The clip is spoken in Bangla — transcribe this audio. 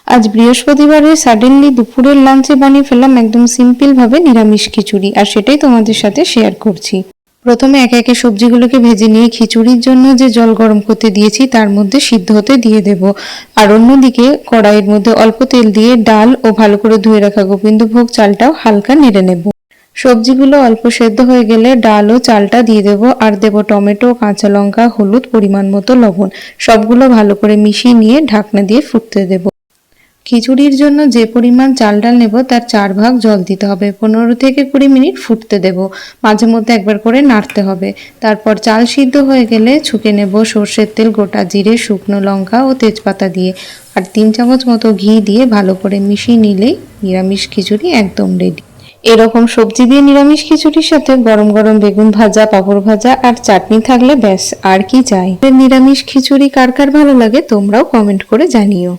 আজ বৃহস্পতিবারে সাডেনলি দুপুরের লাঞ্চে বানিয়ে ফেললাম একদম সিম্পল ভাবে নিরামিষ খিচুড়ি, আর সেটাই তোমাদের সাথে শেয়ার করছি। প্রথমে একে একে সবজিগুলোকে ভেজে নিয়ে খিচুড়ির জন্য যে জল গরম করতে দিয়েছি তার মধ্যে সিদ্ধ হতে দিয়ে দেব। আর অন্যদিকে কড়াইয়ের মধ্যে অল্প তেল দিয়ে ডাল ও ভালো করে ধুয়ে রাখা গোবিন্দভোগ চালটাও হালকা নেড়ে নেব। সবজিগুলো অল্প সেদ্ধ হয়ে গেলে ডাল ও চালটা দিয়ে দেব, আর দেব টমেটো, কাঁচা লঙ্কা, হলুদ, পরিমাণ মতো লবণ। সবগুলো ভালো করে মিশিয়ে নিয়ে ঢাকনা দিয়ে ফুটতে দেব। খিচুড়ির জন্য যে পরিমাণ চাল ডাল নেব তার 4 ভাগ জল দিতে হবে। 15 থেকে 20 মিনিট ফুটতে দেব। মাঝে মধ্যে একবার করে নাড়তে হবে। তারপর চাল সিদ্ধ হয়ে গেলে ছুঁকে নেব সর্ষের তেল, গোটা জিরে, শুকনো লঙ্কা ও তেজপাতা দিয়ে, আর 3 চামচ মতো ঘি দিয়ে ভালো করে মিশিয়ে নিলেই নিরামিষ খিচুড়ি একদম রেডি। এরকম সবজি দিয়ে নিরামিষ খিচুড়ির সাথে গরম গরম বেগুন ভাজা, পাঁপড় ভাজা আর চাটনি থাকলে ব্যাস, আর কি চাই। নিরামিষ খিচুড়ি কার কার ভালো লাগে তোমরাও কমেন্ট করে জানিও।